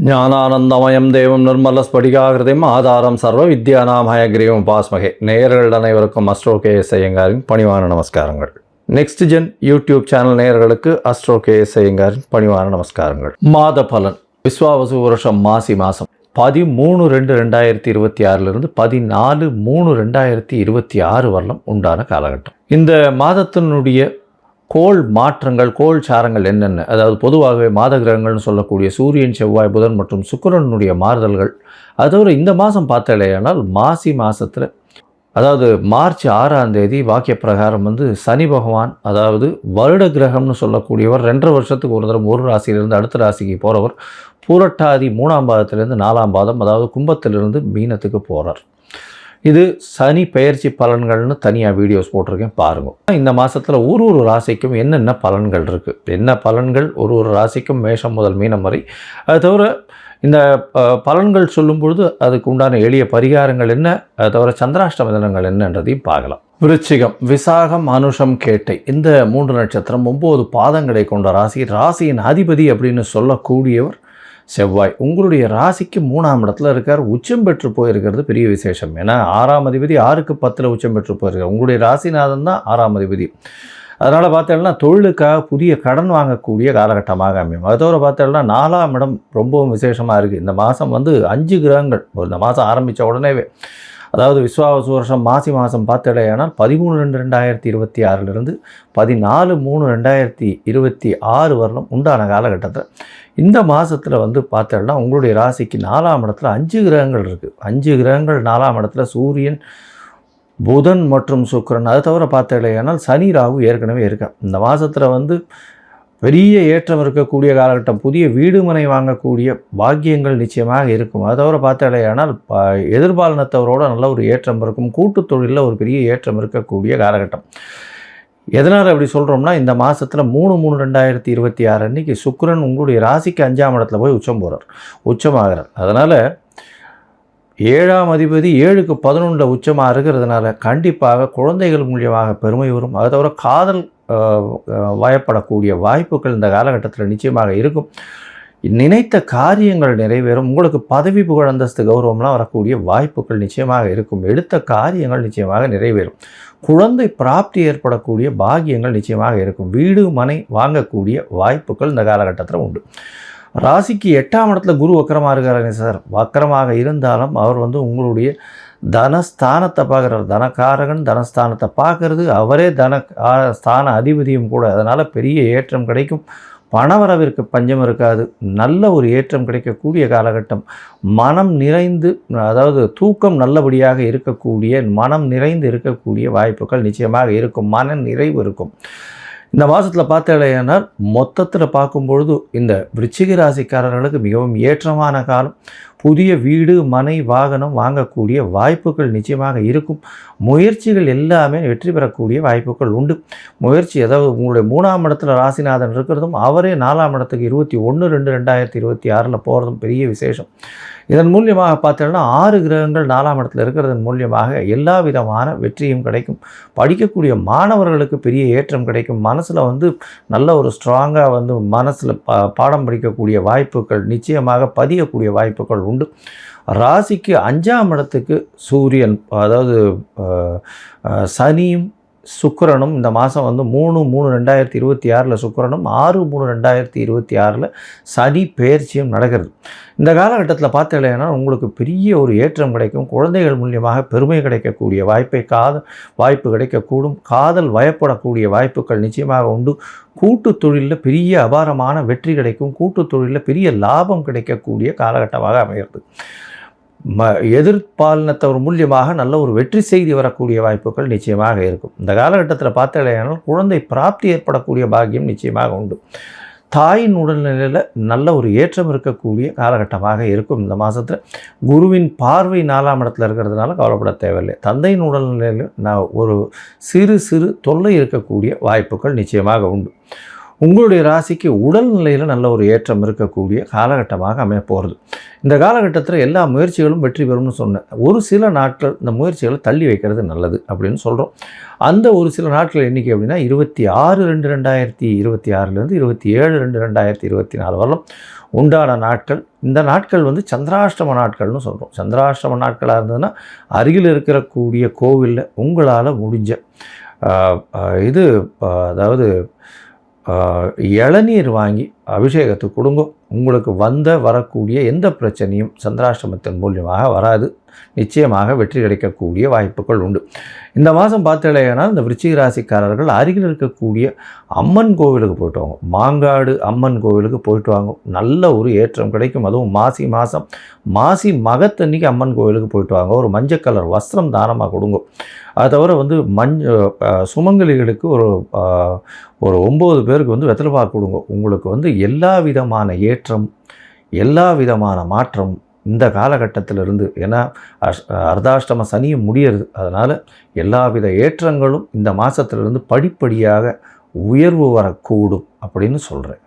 ஞானானந்தமயம் தேவம் நிர்மலஸ்படிகாகிருதிம் ஆதாரம் சர்வ வித்யானாம் ஹயக்ரீவம் உபாஸ்மகே. நேயர்கள் அனைவருக்கும் அஸ்ட்ரோ கேஎஸ் ஐயங்காரின் பணிவான நமஸ்காரங்கள். நெக்ஸ்ட் ஜென் யூடியூப் சேனல் நேயர்களுக்கு அஸ்ட்ரோ கேஎஸ் ஐயங்காரின் பணிவான நமஸ்காரங்கள். மாத பலன் விஸ்வாவசு வருஷம் மாசி மாதம் 13/2/2026 14/3/2026 வரலும் உண்டான காலகட்டம். இந்த மாதத்தினுடைய கோள் மாற்றங்கள், கோள் சாரங்கள் என்னென்ன, அதாவது பொதுவாகவே மாத கிரகங்கள்னு சொல்லக்கூடிய சூரியன், செவ்வாய், புதன் மற்றும் சுக்கிரனுடைய மாறுதல்கள். அதோடு இந்த மாதம் பார்த்தாலேயானால் மாசி மாதத்தில், அதாவது மார்ச் 6ஆம் தேதி வாக்கிய பிரகாரம் சனி பகவான், அதாவது வருட கிரகம்னு சொல்லக்கூடியவர் 2.5 வருஷத்துக்கு ஒரு தரம் ஒரு ராசியிலிருந்து அடுத்த ராசிக்கு போகிறவர் பூரட்டாதி 3ஆம் பாதத்திலிருந்து 4ஆம் பாதம், அதாவது கும்பத்திலிருந்து மீனத்துக்கு போகிறார். இது சனி பெயர்ச்சி பலன்கள்னு தனியாக வீடியோஸ் போட்டிருக்கேன், பாருங்கள். இந்த மாதத்தில் ஒரு ராசிக்கும் என்னென்ன பலன்கள் இருக்குது, என்ன பலன்கள் ஒரு ராசிக்கும் மேஷம் முதல் மீனம் வரை. அது தவிர இந்த பலன்கள் சொல்லும் பொழுது அதுக்கு உண்டான எளிய பரிகாரங்கள் என்ன, அது தவிர சந்திராஷ்டம தினங்கள் என்னன்றதையும் பார்க்கலாம். விருச்சிகம், விசாகம், அனுஷம், கேட்டை, இந்த 3 நட்சத்திரம் 9 பாதங்களை கொண்ட ராசி. ராசியின் அதிபதி அப்படின்னு சொல்லக்கூடியவர் செவ்வாய். உங்களுடைய ராசிக்கு 3ஆம் இடத்துல இருக்கார். உச்சம் பெற்று போயிருக்கிறது பெரிய விசேஷம். ஏன்னா 6ஆம் அதிபதி 6க்கு 10 உச்சம் பெற்று போயிருக்கார். உங்களுடைய ராசிநாதன் தான் 6ஆம் அதிபதி. அதனால் பார்த்தோம்னா தொழிலுக்காக புதிய கடன் வாங்கக்கூடிய காலகட்டமாக அமையும். அதோடு பார்த்தோம்னா 4ஆம் இடம் ரொம்பவும் விசேஷமாக இருக்குது. இந்த மாதம் 5 கிரகங்கள் இந்த மாதம் ஆரம்பித்த உடனேவே, அதாவது விஸ்வாவசு வருஷம் மாசி மாதம் பார்த்தடையானால் 13/2/2026 14/3/2026 வரலும் உண்டான காலகட்டத்தில் இந்த மாதத்தில் பார்த்தோம்னா உங்களுடைய ராசிக்கு 4ஆம் இடத்துல 5 கிரகங்கள் இருக்குது. 5 கிரகங்கள் 4ஆம் இடத்துல சூரியன், புதன் மற்றும் சுக்கிரன். அது தவிர பார்த்தடையானால் சனி, ராகு ஏற்கனவே இருக்கா. இந்த மாதத்தில் பெரிய ஏற்றம் இருக்கக்கூடிய காலகட்டம். புதிய வீடு மனை வாங்கக்கூடிய பாக்கியங்கள் நிச்சயமாக இருக்கும். அது தவிர பார்த்தடையானால் எதிர்பாலினத்தவரோட நல்ல ஒரு ஏற்றம் இருக்கும். கூட்டுத் தொழிலில் ஒரு பெரிய ஏற்றம் இருக்கக்கூடிய காலகட்டம். எதனால் அப்படி சொல்கிறோம்னா, இந்த மாதத்தில் 3/3/2026 அன்றைக்கி சுக்கிரன் உங்களுடைய ராசிக்கு 5ஆம் இடத்துல போய் உச்சம் போகிறார், உச்சமாகிறார். அதனால் 7ஆம் அதிபதி 7க்கு 11 உச்சமாக இருக்கிறதுனால கண்டிப்பாக குழந்தைகள் மூலியமாக பெருமை வரும். அது தவிர காதல் வயப்படக்கூடிய வாய்ப்புகள் இந்த காலகட்டத்தில் நிச்சயமாக இருக்கும். நினைத்த காரியங்கள் நிறைவேறும். உங்களுக்கு பதவி, புகழ், அந்தஸ்து, கௌரவம்லாம் வரக்கூடிய வாய்ப்புகள் நிச்சயமாக இருக்கும். எடுத்த காரியங்கள் நிச்சயமாக நிறைவேறும். குழந்தை பிராப்தி ஏற்படக்கூடிய பாக்கியங்கள் நிச்சயமாக இருக்கும். வீடு மனை வாங்கக்கூடிய வாய்ப்புகள் இந்த காலகட்டத்தில் உண்டு. ராசிக்கு 8ஆம் இடத்துல குரு வக்கரமாக இருக்கிறாருங்க சார். வக்கரமாக இருந்தாலும் அவர் உங்களுடைய தனஸ்தானத்தை பார்க்குறார். தனக்காரகன் தனஸ்தானத்தை பார்க்கறது, அவரே ஸ்தான அதிபதியும் கூட. அதனால் பெரிய ஏற்றம் கிடைக்கும். பணவரவிற்கு பஞ்சம் இருக்காது. நல்ல ஒரு ஏற்றம் கிடைக்கக்கூடிய காலகட்டம். மனம் நிறைந்து, அதாவது தூக்கம் நல்லபடியாக இருக்கக்கூடிய, மனம் நிறைந்து இருக்கக்கூடிய வாய்ப்புகள் நிச்சயமாக இருக்கும். மன நிறைவு இருக்கும். இந்த மாதத்தில் பார்த்தேனால் மொத்தத்தில் பார்க்கும்பொழுது இந்த விருச்சிக ராசிக்காரர்களுக்கு மிகவும் ஏற்றமான காலம். புதிய வீடு மனை வாகனம் வாங்கக்கூடிய வாய்ப்புகள் நிச்சயமாக இருக்கும். முயற்சிகள் எல்லாமே வெற்றி பெறக்கூடிய வாய்ப்புகள் உண்டு. முயற்சி, அதாவது உங்களுடைய 3ஆம் இடத்துல ராசிநாதன் இருக்கிறதும், அவரே 4ஆம் இடத்துக்கு 21/2/2026 போகிறதும் பெரிய விசேஷம். இதன் மூலியமாக பார்த்தோம்னா 6 கிரகங்கள் 4ஆம் இடத்துல இருக்கிறதன் மூலியமாக எல்லா விதமான வெற்றியும் கிடைக்கும். படிக்கக்கூடிய மாணவர்களுக்கு பெரிய ஏற்றம் கிடைக்கும். மனசில் நல்ல ஒரு ஸ்ட்ராங்காக மனசில் பாடம் படிக்கக்கூடிய வாய்ப்புகள் நிச்சயமாக பதியக்கூடிய வாய்ப்புகள் உண்டு. ராசிக்கு 5ஆம் இடத்துக்கு சூரியன், அதாவது சனியும் சுக்கிரனும் இந்த மாதம் 3/3/2026 சுக்கிரனும் 6/3/2026 சனி பெயர்ச்சியும் நடக்கிறது. இந்த காலகட்டத்தில் பார்த்தீங்கன்னா உங்களுக்கு பெரிய ஒரு ஏற்றம் கிடைக்கும். குழந்தைகள் மூலியமாக பெருமை கிடைக்கக்கூடிய வாய்ப்பு கிடைக்கக்கூடும். காதல் வயப்படக்கூடிய வாய்ப்புகள் நிச்சயமாக உண்டு. கூட்டுத் தொழிலில் பெரிய அபாரமான வெற்றி கிடைக்கும். கூட்டுத் தொழிலில் பெரிய லாபம் கிடைக்கக்கூடிய காலகட்டமாக அமைகிறது. எதிர்பாலினத்தவர் மூலியமாக நல்ல ஒரு வெற்றி செய்தி வரக்கூடிய வாய்ப்புகள் நிச்சயமாக இருக்கும். இந்த காலகட்டத்தில் பார்த்தீங்கன்னா குழந்தை பிராப்தி ஏற்படக்கூடிய பாக்கியம் நிச்சயமாக உண்டு. தாயின் உடல்நிலையில் நல்ல ஒரு ஏற்றம் இருக்கக்கூடிய காலகட்டமாக இருக்கும். இந்த மாதத்தில் குருவின் பார்வை 4ஆம் இடத்துல இருக்கிறதுனால கவலைப்பட தேவையில்லை. தந்தையின் உடல்நிலையில் ஒரு சிறு தொல்லை இருக்கக்கூடிய வாய்ப்புகள் நிச்சயமாக உண்டு. உங்களுடைய ராசிக்கு உடல்நிலையில் நல்ல ஒரு ஏற்றம் இருக்கக்கூடிய காலகட்டமாக அமைய போகிறது. இந்த காலகட்டத்தில் எல்லா முயற்சிகளும் வெற்றி பெறும்னு சொன்னேன். ஒரு சில நாட்கள் இந்த முயற்சிகளை தள்ளி வைக்கிறது நல்லது அப்படின்னு சொல்கிறோம். அந்த ஒரு சில நாட்கள் எண்ணிக்கை அப்படின்னா 26/2/2026 27/2/2024 வரலாம் உண்டான நாட்கள். இந்த நாட்கள் வந்து சந்திராஷ்டம நாட்கள்னு சொல்கிறோம். சந்திராஷ்டம நாட்களாக இருந்ததுன்னா அருகில் இருக்கக்கூடிய கோவிலில் உங்களால் முடிஞ்ச இது அதாவது இளநீர் வாங்கி அபிஷேகத்துக்கு கொடுங்க. உங்களுக்கு வரக்கூடிய எந்த பிரச்சனையும் சந்திராஷ்டமத்தின் மூலியமாக வராது. நிச்சயமாக வெற்றி கிடைக்கக்கூடிய வாய்ப்புகள் உண்டு. இந்த மாதம் பார்த்தீங்கன்னா இந்த விருச்சிக ராசிக்காரர்கள் அருகில் இருக்கக்கூடிய அம்மன் கோவிலுக்கு போயிட்டு வாங்க. மாங்காடு அம்மன் கோவிலுக்கு போயிட்டு வாங்க. நல்ல ஒரு ஏற்றம் கிடைக்கும். அதுவும் மாசி மகத்தன்னைக்கு அம்மன் கோவிலுக்கு போயிட்டு வாங்க. ஒரு மஞ்சள் கலர் வஸ்திரம் தானமாக கொடுங்க. அது தவிர வந்து சுமங்கலிகளுக்கு ஒரு 9 பேருக்கு வந்து வெத்தலைப்பாக்கு கொடுங்க. உங்களுக்கு வந்து எல்லா விதமான ஏற்றம், எல்லா விதமான மாற்றம் இந்த காலகட்டத்திலிருந்து, ஏன்னா அர்த்தாஷ்டம சனியும் முடியறது. அதனால் எல்லாவித ஏற்றங்களும் இந்த மாதத்திலிருந்து படிப்படியாக உயர்வு வரக்கூடும் அப்படின்னு சொல்கிறேன்.